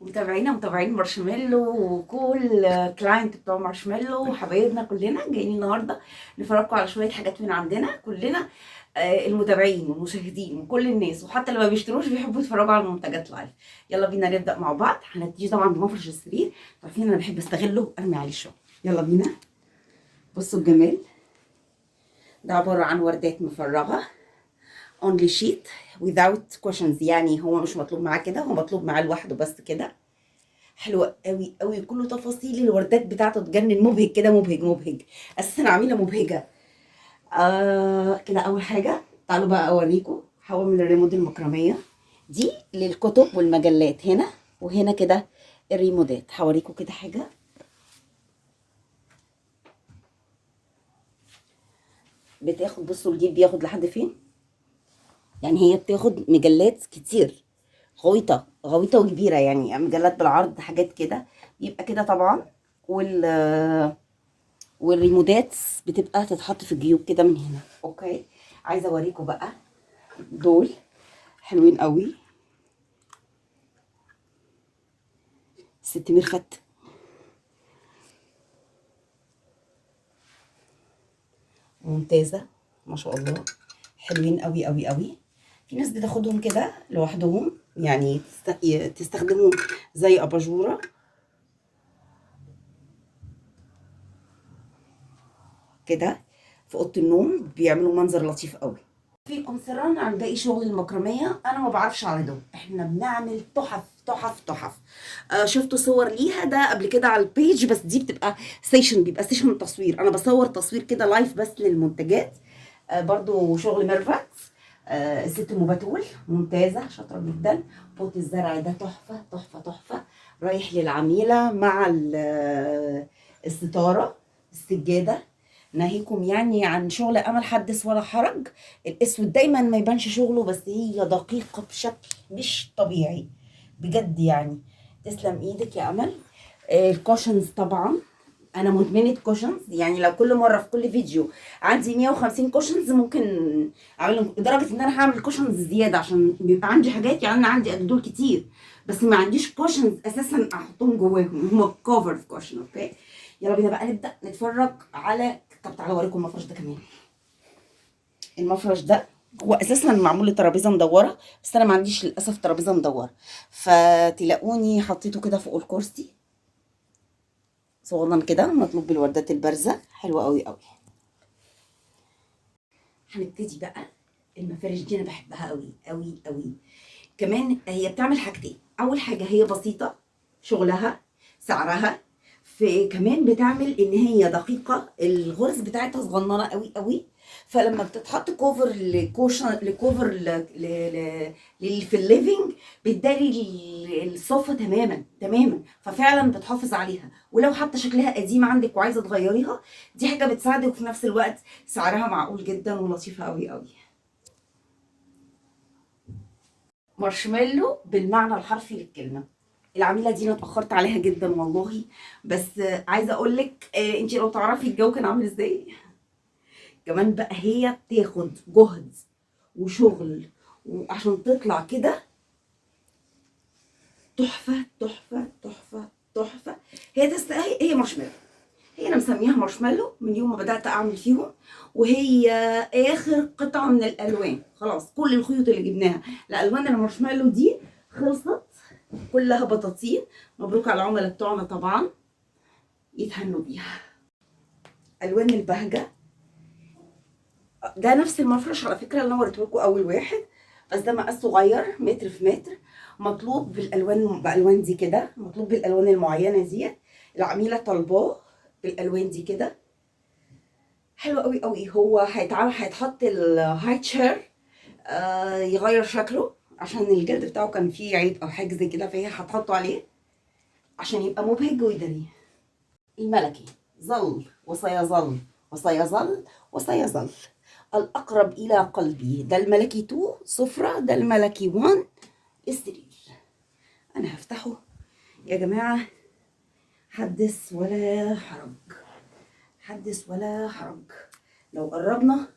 متابعين مارشميلو وكل كلاينت بتوع مارشميلو وحبايبنا كلنا جايين النهارده نفرجكم على شويه حاجات من عندنا كلنا. المتابعين والمشاهدين وكل الناس وحتى اللي ما بيشتروش بيحبوا يتفرجوا على المنتجات لايف. يلا بينا نبدا مع بعض. هنبتدي طبعا بمفرش السرير، عارفين انا بحب استغله ارمي عليه الشغل. يلا بينا. بصوا الجمال ده، عباره عن وردات مفرغه only sheet without cushions، يعني هو مش مطلوب معاه كده، هو مطلوب معاه لوحده بس كده. حلوة قوي قوي، كله تفاصيل الوردات بتاعته تجنن، مبهج كده، مبهج اساسا عميله مبهجه. كده اول حاجه. تعالوا بقى اوريكم حوامل الريموت المكرميه دي للكتب والمجلات، هنا وهنا كده الريموتات. هوريكم كده حاجه بتاخد، بصوا الجيب بياخد لحد فين، يعني هي بتاخد مجلات كتير، غويطه غويطه وكبيره، يعني مجلات بالعرض حاجات كده، يبقى كده طبعا. والريموتات بتبقى تتحط في الجيوب كده من هنا. اوكي، عايزه اوريكم بقى دول حلوين قوي. ست ميرفت ممتازه ما شاء الله، حلوين قوي قوي قوي. في ناس بتاخدهم كده لوحدهم، يعني تستخدمهم زي اباجوره كده في اوضه النوم، بيعملوا منظر لطيف قوي. فيكم سرا عن باقي شغل المكرميه، انا ما بعرفش اعرضه، احنا بنعمل تحف تحف تحف. شفتوا صور ليها ده قبل كده على البيج، بس دي بتبقى ستيشن، بيبقى ستيشن تصوير، انا بصور تصوير كده لايف بس للمنتجات. برضو شغل ميرفت. الست ام بتول ممتازه شاطره جدا. بوت الزرع ده تحفه تحفه تحفه، رايح للعميله مع الستاره السجاده. ناهيكم يعني عن شغل امل حدث ولا حرج. الاسود دايما ما يبانش شغله، بس هي دقيقه بشكل مش طبيعي بجد يعني. تسلم ايدك يا امل. الكوشنز طبعا انا مدمنه كوشنز، يعني لو كل مره في كل فيديو عندي 150 كوشنز ممكن اعملهم، لدرجه ان انا هعمل كوشنز زياده عشان بيبقى عندي حاجات، يعني انا عندي قد دول كتير بس ما عنديش كوشنز اساسا احطهم جواهم، هم كوفر في كوشن. اوكي، يلا بينا بقى نبدا نتفرج على. طب تعالوا اوريكم المفرش ده كمان. المفرش ده هو اساسا معمول لترابيزه مدوره، بس انا ما عنديش للاسف ترابيزه مدوره، فتلاقوني حطيته كده فوق الكرسي صغنن كده، مطلوب بالوردات البارزه، حلوه قوي قوي. هنبتدي بقى. المفارش دي انا بحبها قوي قوي قوي. كمان هي بتعمل حاجتين، اول حاجه هي بسيطه شغلها، سعرها، في كمان بتعمل ان هي دقيقه، الغرز بتاعتها صغننه قوي قوي، فلما بتتحط كوفر لكوشن لكوفر في الليفينج بتداري الصوفه تماما تماما، ففعلا بتحافظ عليها. ولو حتى شكلها قديم عندك وعايزه تغيريها، دي حاجه بتساعدك، وفي نفس الوقت سعرها معقول جدا ولطيفه قوي قوي. مارشميلو بالمعنى الحرفي للكلمه. العميله دي انا اتاخرت عليها جدا والله، بس عايزه اقول لك انت لو تعرفي الجو كان عامل ازاي. كمان بقى هي بتاخد جهد وشغل وعشان تطلع كده تحفه تحفه تحفه تحفه. هي مارشميلو، هي انا مسميها مارشميلو من يوم ما بدات اعمل فيهم، وهي اخر قطعه من الالوان، خلاص كل الخيوط اللي جبناها الالوان المارشميلو دي خلصت كلها بطاطين. مبروك على العملاء بتوعنا طبعا، يتهنوا بيها. الوان البهجه ده نفس المفرش على فكره اللي انا وريته لكم اول واحد، بس ده مقاس صغير متر في متر، مطلوب بالالوان دي كده، مطلوب بالالوان المعينه دي، العميله طالباه بالالوان دي كده. حلو قوي قوي. هو هيتحط الهاي تشير، يغير شكله عشان الجلد بتاعه كان فيه عيب او حاجه زي كده، فهي هتحطه عليه عشان يبقى مبهج ويداريه. الملكي ظل وسيظل وسيظل وسيظل الأقرب إلى قلبي، ده الملكي 2 سفرة، ده الملكي 1 السرير. أنا هفتحه يا جماعة، حدث ولا حرج، حدث ولا حرج. لو قربنا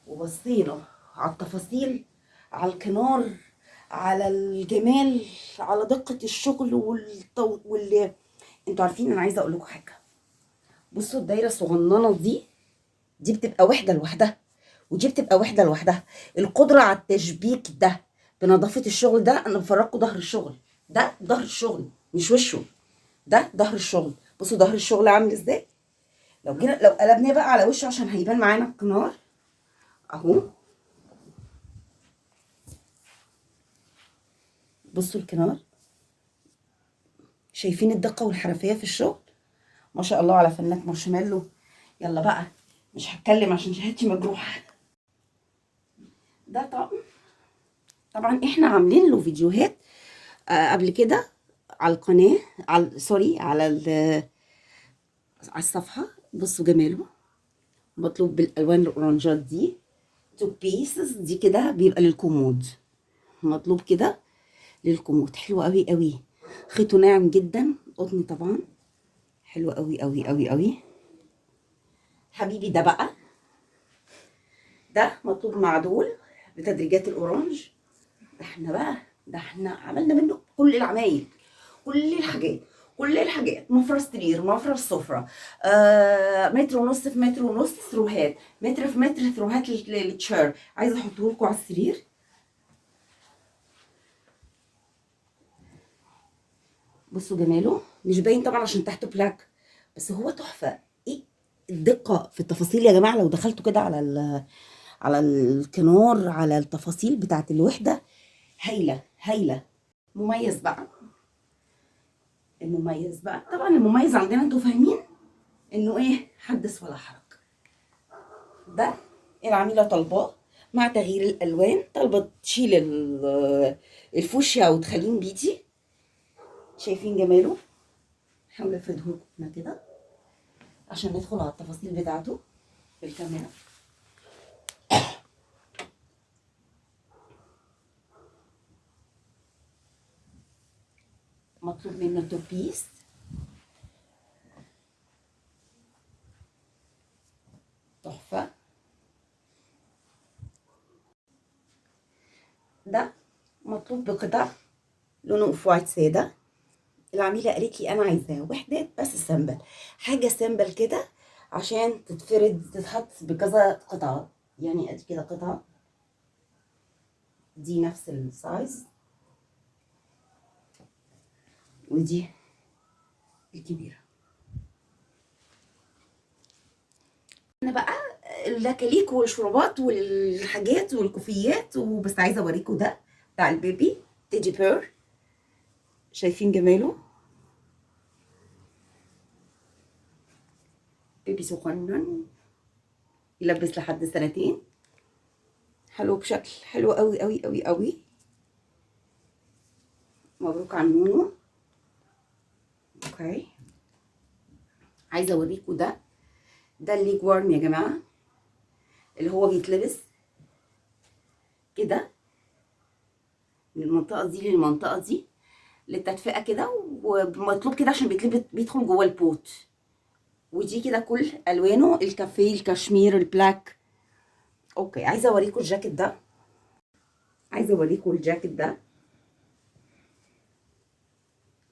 وبصينا على التفاصيل، على الكنار، على الجمال، على دقة الشغل انتوا عارفين انا عايزه اقول لكم حاجه. بصوا الدايره الصغننه دي بتبقى وحده لوحدها، ودي بتبقى وحده لوحدها. القدره على التشبيك ده بنظافه الشغل، ده انا بفرجكم ظهر الشغل. ده ظهر الشغل مش وشه، ده ظهر الشغل. بصوا ظهر الشغل عامل ازاي. لو قلبناه بقى على وشه عشان هيبان معانا الكنار اهو. بصوا الكنار، شايفين الدقه والحرفيه في الشغل؟ ما شاء الله على فنات مارشميلو. يلا بقى مش هتكلم عشان شهادتي مجروحه. ده طبعا احنا عاملين له فيديوهات قبل كده على القناه، على سوري على الصفحه. بصوا جماله، مطلوب بالالوان الاورنجات دي. تو بيسز دي كده بيبقى للكومود، مطلوب كده للكومود. حلو قوي قوي، خيطه ناعم جدا، قطن طبعا. حلو قوي قوي قوي قوي. حبيبي ده بقى، ده مطلوب معدول بتدريجات الاورنج. ده احنا عملنا منه كل العمايل، كل الحاجات، كل الحاجات. مفرش سرير، مفرش سفرة، متر ونص في متر ونص ثروهات، متر في متر ثروهات للتشير. عايزه احطه لكم على السرير. بصوا جماله، مش باين طبعا عشان تحته بلاك، بس هو تحفه. ايه الدقه في التفاصيل يا جماعه. لو دخلتوا كده على الكنار، على التفاصيل بتاعت الوحده، هايله هايله. مميز بقى، المميز بقى طبعا، المميز عندنا انتوا فاهمين انه ايه، حدث ولا حرج. ده العميله طالباه مع تغيير الالوان، طالبه تشيل الفوشيا وتخليه بيتي. شايفين جماله؟ هحاول افرده لكم كده عشان ندخل على التفاصيل بتاعته بالكاميرا. مطلوب منه توبيس، تحفه. ده مطلوب بقطع لونه اوف وايت ساده. العميله قالت لي انا عايزاه وحدات بس سامبل، حاجه سامبل كده عشان تتفرد تتحط بكذا قطعه. يعني ادي كده قطعه، دي نفس السايز، ودي الكبيره. انا بقى الاكاليك والشربات والحاجات والكوفيات وبس. عايزه اوريكم ده بتاع البيبي تيدي بير. شايفين جماله؟ بيبي صغنن يلبس لحد سنتين. حلو بشكل حلو قوي قوي قوي قوي. مبروك على نونو. اوكي، عايزه اوريكم ده الليج وارم يا جماعه، اللي هو بيتلبس كده من المنطقه دي للمنطقه دي للتدفئه كده، ومطلوب كده عشان بيدخل جوه البوت. ودي كده كل الوانه، الكافيه، الكشمير، البلاك. اوكي، عايزه اوريكم الجاكيت ده. عايزه اوريكم الجاكيت ده،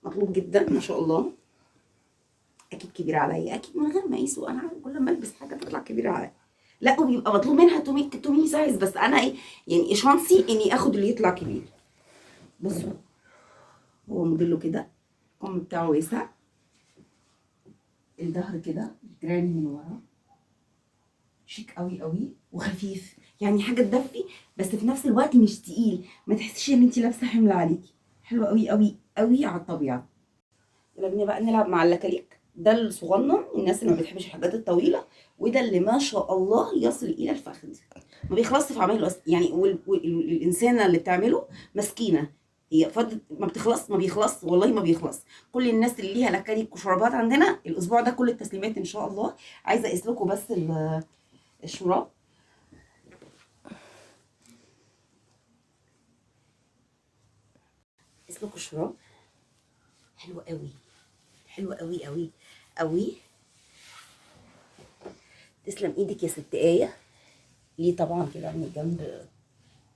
مطلوب جدا ما شاء الله. اكيد كبير عليا، اكيد من غير ما اقيسه، انا كل ما البس حاجه تطلع كبيره عليا. لا، وبيبقى مطلوب منها تومي سايز، بس انا ايه يعني شانسي اني اخد اللي يطلع كبير. بصوا، هو موديله كده، الكم بتاعه واسع، الظهر كده جراني من ورا، شيك قوي قوي وخفيف. يعني حاجه تدفي بس في نفس الوقت مش تقيل، ما تحسيش ان انت لابسه حمل عليكي. حلوه قوي قوي قوي على الطبيعه. يلا بينا بقى نلعب مع اللكاليك. ده الصغنن، الناس اللي ما بتحبش الحاجات الطويله، وده اللي ما شاء الله يصل الى الفخذ، ما بيخلصش في عمايله يعني. والانسانه اللي بتعمله مسكينه، هي فضل ما بتخلص، ما بيخلص والله ما بيخلص. كل الناس اللي ليها لكاليك وشرابات عندنا الاسبوع ده كل التسليمات ان شاء الله. عايزه اقيس لكم بس الشراب. اقيس لكم الشراب. حلو قوي، حلو قوي قوي قوي. تسلم ايدك يا ست ايه. ليه طبعا كده من الجنب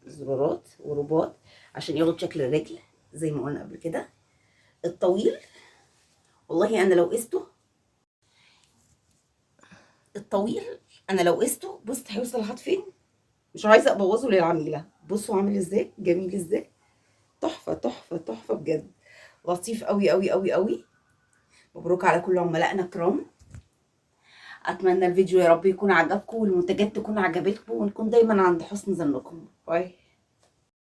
زرارات ورباط عشان ياخد شكل الرجل زي ما قلنا قبل كده. الطويل والله انا لو قسته، الطويل انا لو قسته بص هيوصل لحد فين، مش عايزه ابوظه للعميله. بصوا عامل ازاي، جميل ازاي، تحفه تحفه تحفه بجد، لطيف قوي قوي قوي قوي. مبروك على كل عملائنا الكرام. اتمنى الفيديو يا رب يكون عجبكم والمنتجات تكون عجبتكم ونكون دايما عند حسن ظنكم. باي.